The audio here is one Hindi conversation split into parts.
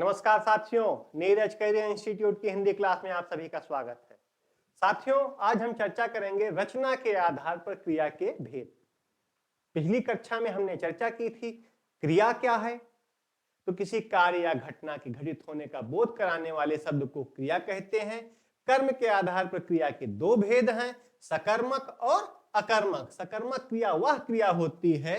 नमस्कार साथियों, नीरज करियर इंस्टीट्यूट की हिंदी क्लास में आप सभी का स्वागत है। साथियों, आज हम चर्चा करेंगे रचना के आधार पर क्रिया के भेद। पिछली कक्षा में हमने चर्चा की थी क्रिया क्या है, तो किसी कार्य या घटना के घटित होने का बोध कराने वाले शब्द को क्रिया कहते हैं। कर्म के आधार पर क्रिया के दो भेद हैं, सकर्मक और अकर्मक। सकर्मक क्रिया वह क्रिया होती है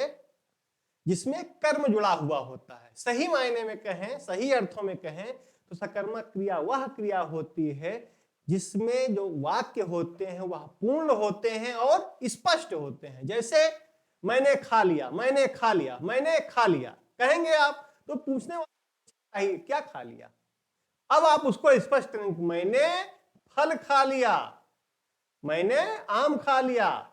जिसमें कर्म जुड़ा हुआ होता है। सही मायने में कहें, सही अर्थों में कहें तो सकर्मक क्रिया वह क्रिया होती है जिसमें जो वाक्य होते हैं वह पूर्ण होते हैं और स्पष्ट होते हैं। जैसे मैंने खा लिया, मैंने खा लिया, मैंने खा लिया कहेंगे आप तो पूछने वाले क्या खा लिया। अब आप उसको स्पष्ट करेंगे, मैंने फल खा लिया, मैंने आम खा लिया,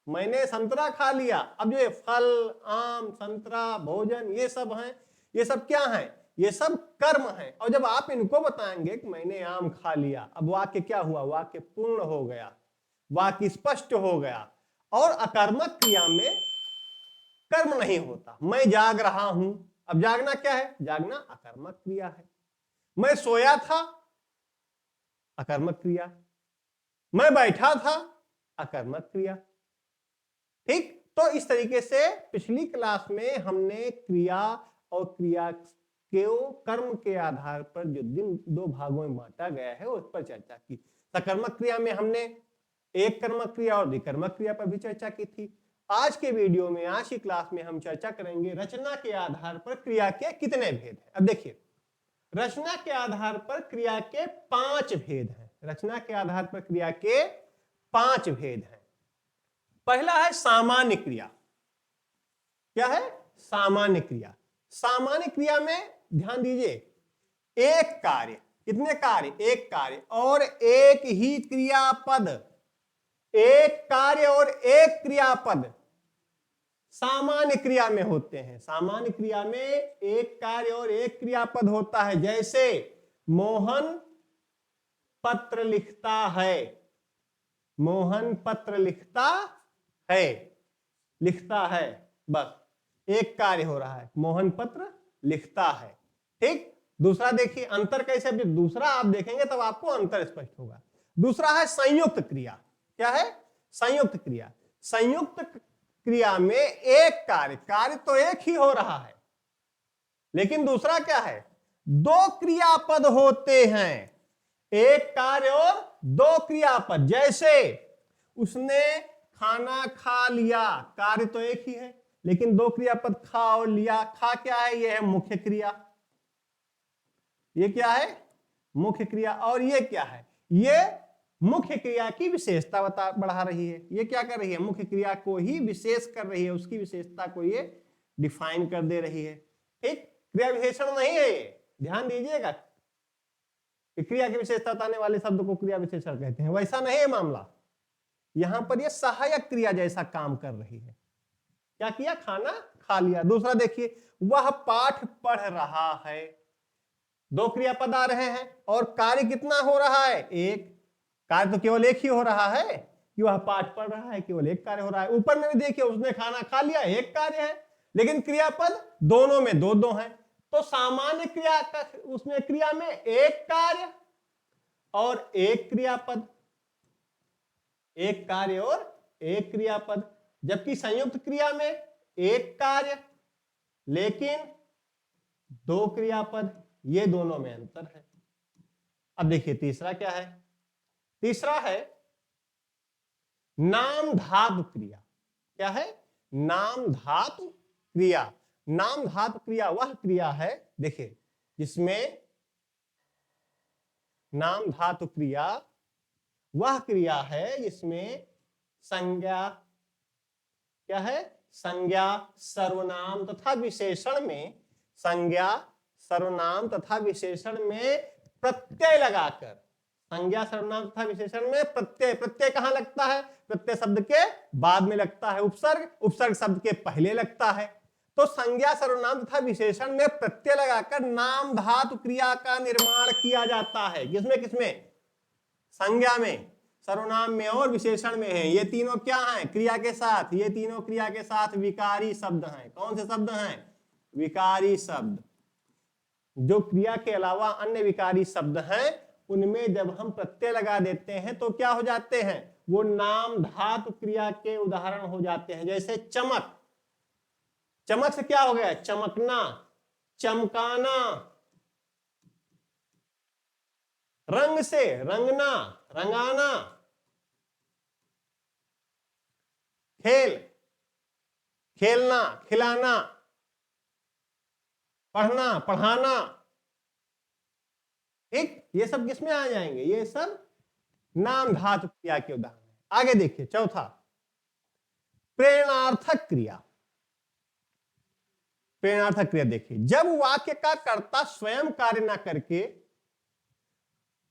मैंने संतरा खा लिया। अब जो ये फल, आम, संतरा, भोजन ये सब हैं, ये सब क्या हैं? ये सब कर्म हैं। और जब आप इनको बताएंगे कि मैंने आम खा लिया, अब वाक्य क्या हुआ? वाक्य पूर्ण हो गया, वाक्य स्पष्ट हो गया। और अकर्मक क्रिया में कर्म नहीं होता। मैं जाग रहा हूं, अब जागना क्या है? जागना अकर्मक क्रिया है। मैं सोया था, अकर्मक क्रिया। मैं बैठा था, अकर्मक क्रिया। ठीक, तो इस तरीके से पिछली क्लास में हमने क्रिया और क्रिया के कर्म के आधार पर जो दिन दो भागों में बांटा गया है उस पर चर्चा की। सकर्मक क्रिया में हमने एक कर्मक क्रिया और विकर्मक क्रिया पर भी चर्चा की थी। आज के वीडियो में, आज की क्लास में हम चर्चा करेंगे रचना के आधार पर क्रिया के कितने भेद हैं। अब देखिए, रचना के आधार पर क्रिया के 5 भेद हैं। रचना के आधार पर क्रिया के 5 भेद हैं। पहला है सामान्य क्रिया। क्या है? सामान्य क्रिया। सामान्य क्रिया में ध्यान दीजिए, एक कार्य, कितने कार्य? एक कार्य और एक ही क्रियापद। एक कार्य और एक क्रियापद सामान्य क्रिया में होते हैं। सामान्य क्रिया में एक कार्य और एक क्रियापद होता है। जैसे मोहन पत्र लिखता है, मोहन पत्र लिखता है, लिखता है, बस एक कार्य हो रहा है, मोहन पत्र लिखता है। ठीक, दूसरा देखिए अंतर कैसे। अभी दूसरा आप देखेंगे तब आपको अंतर स्पष्ट होगा। दूसरा है संयुक्त क्रिया। क्या है? संयुक्त क्रिया। संयुक्त क्रिया में एक कार्य, कार्य तो एक ही हो रहा है, लेकिन दूसरा क्या है? दो क्रियापद होते हैं। एक कार्य और दो क्रियापद। जैसे उसने खाना खा लिया, कार्य तो एक ही है लेकिन दो क्रियापद, खा और लिया। खा क्या है? यह है मुख्य क्रिया। ये क्या है? मुख्य क्रिया। और ये क्या है? ये मुख्य क्रिया की विशेषता बढ़ा रही है। ये क्या कर रही है? मुख्य क्रिया को ही विशेष कर रही है, उसकी विशेषता को ये डिफाइन कर दे रही है। ठीक, क्रिया विशेषण नहीं है ये, ध्यान दीजिएगा। क्रिया की विशेषता बताने वाले शब्द को क्रिया विशेषण कहते हैं, वैसा नहीं है मामला। यहां पर ये सहायक क्रिया जैसा काम कर रही है। क्या किया? खाना खा लिया। दूसरा देखिए, वह पाठ पढ़ रहा है। दो क्रियापद आ रहे हैं और कार्य कितना हो रहा है? एक। कार्य तो केवल एक ही हो रहा है कि वह पाठ पढ़ रहा है, केवल एक कार्य हो रहा है। ऊपर में भी देखिए, उसने खाना खा लिया, एक कार्य है, लेकिन क्रियापद दोनों में दो दो हैं। तो सामान्य क्रिया का उसमें क्रिया में एक कार्य और एक क्रियापद, एक कार्य और एक क्रियापद। जबकि संयुक्त क्रिया में एक कार्य लेकिन दो क्रियापद, ये दोनों में अंतर है। अब देखिए तीसरा क्या है? तीसरा है नाम धातु क्रिया। क्या है? नाम धातु क्रिया। नाम धातु क्रिया वह क्रिया है, देखिए, जिसमें नाम धातु क्रिया वह क्रिया है जिसमें संज्ञा, क्या है? संज्ञा, सर्वनाम तथा विशेषण में, संज्ञा, सर्वनाम तथा विशेषण में प्रत्यय लगाकर, संज्ञा, सर्वनाम तथा विशेषण में प्रत्यय, प्रत्यय कहां लगता है? प्रत्यय शब्द के बाद में लगता है। उपसर्ग, उपसर्ग शब्द के पहले लगता है। तो संज्ञा, सर्वनाम तथा विशेषण में प्रत्यय लगाकर नाम धातु क्रिया का निर्माण किया जाता है। किसमें किसमें? संज्ञा में, सर्वनाम में और विशेषण में है। ये तीनों क्या हैं? क्रिया के साथ, ये तीनों क्रिया के साथ विकारी शब्द हैं। कौन से शब्द हैं? विकारी शब्द। जो क्रिया के अलावा अन्य विकारी शब्द हैं उनमें जब हम प्रत्यय लगा देते हैं तो क्या हो जाते हैं, वो नाम धातु क्रिया के उदाहरण हो जाते हैं। जैसे चमक, चमक से क्या हो गया, चमकना, चमकाना। रंग से रंगना, रंगाना। खेल, खेलना, खिलाना। पढ़ना, पढ़ाना। ठीक, ये सब किसमें आ जाएंगे, ये सब नाम धातु क्रिया के उदाहरण है। आगे देखिए चौथा, प्रेरणार्थक क्रिया। प्रेरणार्थक क्रिया देखिए, जब वाक्य का कर्ता स्वयं कार्य ना करके,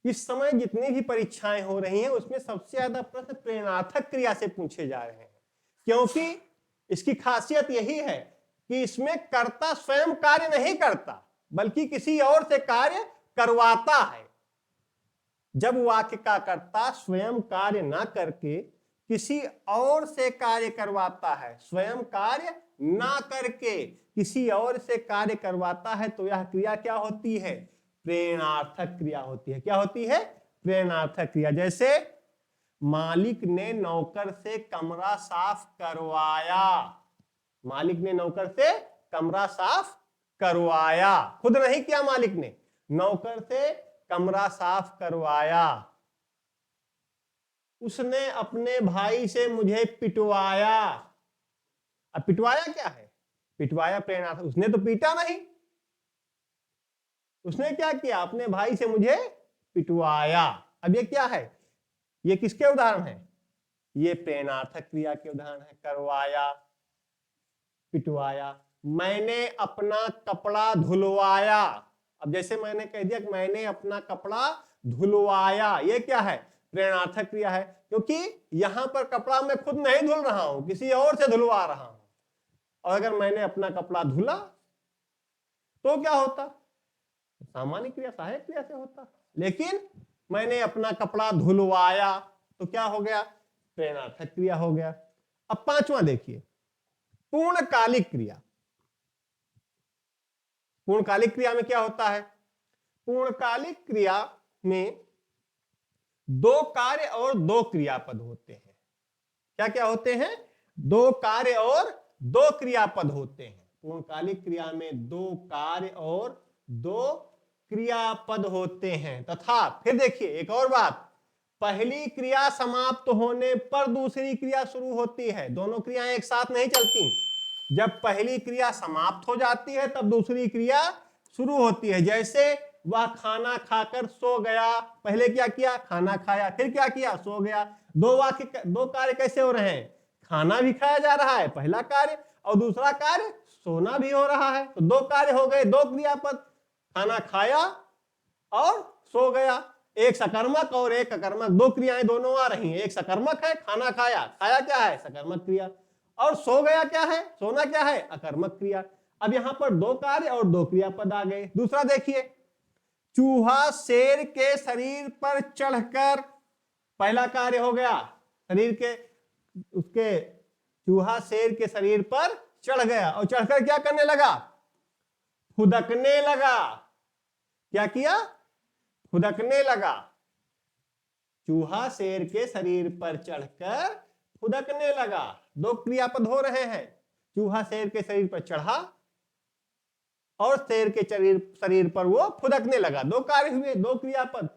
इस समय जितनी भी परीक्षाएं हो रही हैं उसमें सबसे ज्यादा प्रश्न प्रेरणार्थक क्रिया से पूछे जा रहे हैं, क्योंकि इसकी खासियत यही है कि इसमें कर्ता स्वयं कार्य नहीं करता बल्कि किसी और से कार्य करवाता है। जब वाक्य का कर्ता स्वयं कार्य ना करके किसी और से कार्य करवाता है, स्वयं कार्य ना करके किसी और से कार्य करवाता है, तो यह क्रिया क्या होती है, प्रेरणार्थक क्रिया होती है। क्या होती है, प्रेरणार्थक क्रिया। जैसे मालिक ने नौकर से कमरा साफ करवाया, मालिक ने नौकर से कमरा साफ करवाया, खुद नहीं किया मालिक ने, नौकर से कमरा साफ करवाया। उसने अपने भाई से मुझे पिटवाया। अब पिटवाया क्या है, पिटवाया प्रेरणार्थक, उसने तो पीटा नहीं, उसने क्या किया, अपने भाई से मुझे पिटवाया। अब ये क्या है, ये किसके उदाहरण है, ये प्रेरणार्थक क्रिया के उदाहरण है। करवाया, पिटवाया। मैंने अपना कपड़ा धुलवाया। अब जैसे मैंने कह दिया कि मैंने अपना कपड़ा धुलवाया, ये क्या है, प्रेरणार्थक क्रिया है, क्योंकि यहां पर कपड़ा मैं खुद नहीं धुल रहा हूं, किसी और से धुलवा रहा हूं। और अगर मैंने अपना कपड़ा धुला तो क्या होता, सामान्य क्रिया सहायक क्रिया से होता, लेकिन मैंने अपना कपड़ा धुलवाया तो क्या हो गया, प्रेरणार्थक क्रिया हो गया। अब पांचवा देखिए, पूर्णकालिक क्रिया। पूर्णकालिक क्रिया में क्या होता है, पूर्णकालिक क्रिया में दो कार्य और दो क्रियापद होते हैं। क्या क्या होते हैं, दो कार्य और दो क्रियापद होते हैं। पूर्णकालिक क्रिया में दो कार्य और दो क्रियापद होते हैं। तथा फिर देखिए एक और बात, पहली क्रिया समाप्त होने पर दूसरी क्रिया शुरू होती है। दोनों क्रियाएं एक साथ नहीं चलती, जब पहली क्रिया समाप्त हो जाती है तब दूसरी क्रिया शुरू होती है। जैसे वह खाना खाकर सो गया, पहले क्या किया, खाना खाया, फिर क्या किया, सो गया। दो कार्य कैसे हो रहे हैं, खाना भी खाया जा रहा है पहला कार्य, और दूसरा कार्य सोना भी हो रहा है, तो दो कार्य हो गए, दो क्रियापद, खाना खाया और सो गया। एक सकर्मक और एक अकर्मक, दो क्रियाएं दोनों आ रही हैं। एक सकर्मक है, खाना खाया, खाया क्या है, सकर्मक क्रिया, और सो गया क्या है, सोना क्या है, अकर्मक क्रिया। अब यहां पर दो कार्य और दो क्रियापद आ गए। दूसरा देखिए, चूहा शेर के शरीर पर चढ़कर, पहला कार्य हो गया, शरीर के उसके चूहा शेर के शरीर पर चढ़ गया और चढ़कर क्या करने लगा, फुदकने लगा। क्या किया, फुदकने लगा। चूहा शेर के शरीर पर चढ़कर फुदकने लगा, दो क्रियापद हो रहे हैं। चूहा शेर के शरीर पर चढ़ा और शेर के शरीर पर वो फुदकने लगा, दो कार्य हुए, दो क्रियापद।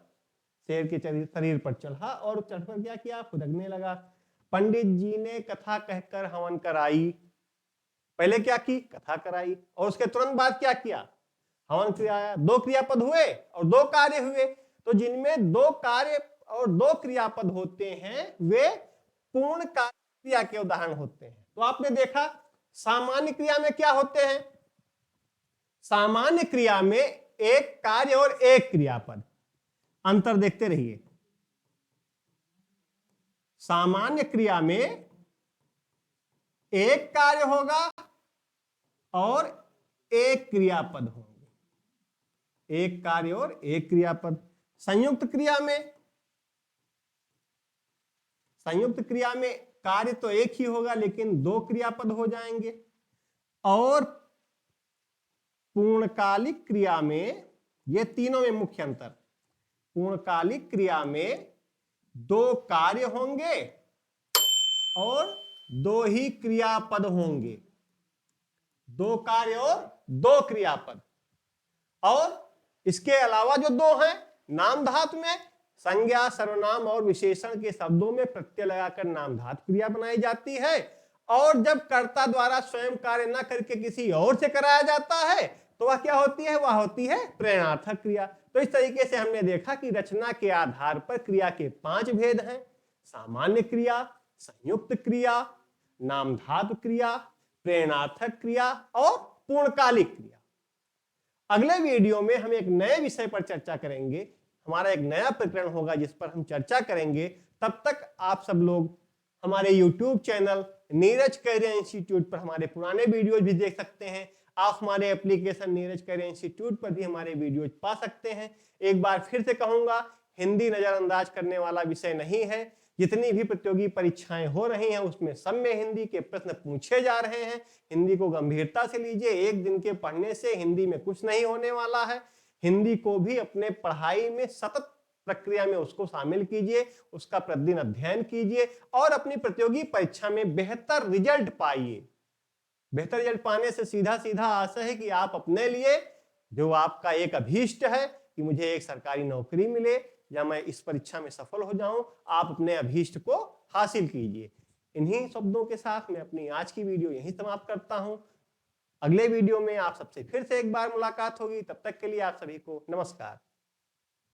शेर के शरीर पर चढ़ा और चढ़कर क्या किया, फुदकने लगा। पंडित जी ने कथा कहकर हवन कराई, पहले क्या की, कथा कराई, और उसके तुरंत बाद क्या किया, हवन कराया। दो क्रियापद हुए और दो कार्य हुए। तो जिनमें दो कार्य और दो क्रियापद होते हैं वे पूर्ण क्रिया के उदाहरण होते हैं। तो आपने देखा सामान्य क्रिया में क्या होते हैं, सामान्य क्रिया में एक कार्य और एक क्रियापद, अंतर देखते रहिए। सामान्य क्रिया में एक कार्य होगा और एक क्रियापद होंगे, एक कार्य और एक क्रियापद। संयुक्त क्रिया में कार्य तो एक ही होगा लेकिन दो क्रियापद हो जाएंगे। और पूर्णकालिक क्रिया में, ये तीनों में मुख्य अंतर, पूर्णकालिक क्रिया में 2 कार्य होंगे और 2 ही क्रियापद होंगे, 2 कार्य और 2 क्रियापद। और इसके अलावा जो 2 हैं, नाम धातु में संज्ञा, सर्वनाम और विशेषण के शब्दों में प्रत्यय लगाकर नाम धातु क्रिया बनाई जाती है, और जब कर्ता द्वारा स्वयं कार्य न करके किसी और से कराया जाता है तो वह क्या होती है, वह होती है प्रेरणार्थक क्रिया। तो इस तरीके से हमने देखा कि रचना के आधार पर क्रिया के 5 भेद हैं: सामान्य क्रिया, संयुक्त क्रिया, नाम धातु क्रिया, प्रेरणार्थक क्रिया और पूर्णकालिक क्रिया। अगले वीडियो में हम एक नए विषय पर चर्चा करेंगे, हमारा एक नया प्रकरण होगा जिस पर हम चर्चा करेंगे। तब तक आप सब लोग हमारे YouTube channel Neeraj career institute पर हमारे पुराने वीडियोज भी देख सकते हैं। आप हमारे एप्लीकेशन नीरज करियर इंस्टीट्यूट पर भी हमारे वीडियोज पा सकते हैं। एक बार फिर से कहूंगा, हिंदी नजरअंदाज करने वाला विषय नहीं है। जितनी भी प्रतियोगी परीक्षाएं हो रही हैं उसमें सब में हिंदी के प्रश्न पूछे जा रहे हैं। हिंदी को गंभीरता से लीजिए, एक दिन के पढ़ने से हिंदी में कुछ नहीं होने वाला है। हिंदी को भी अपने पढ़ाई में सतत प्रक्रिया में उसको शामिल कीजिए, उसका प्रतिदिन अध्ययन कीजिए और अपनी प्रतियोगी परीक्षा में बेहतर रिजल्ट पाइए। बेहतर रिजल्ट पाने से सीधा सीधा आशा है कि आप अपने लिए, जो आपका एक अभीष्ट है कि मुझे एक सरकारी नौकरी मिले या मैं इस परीक्षा में सफल हो जाऊं, आप अपने अभीष्ट को हासिल कीजिए। इन्हीं शब्दों के साथ मैं अपनी आज की वीडियो यहीं समाप्त करता हूं। अगले वीडियो में आप सबसे फिर से एक बार मुलाकात होगी। तब तक के लिए आप सभी को नमस्कार।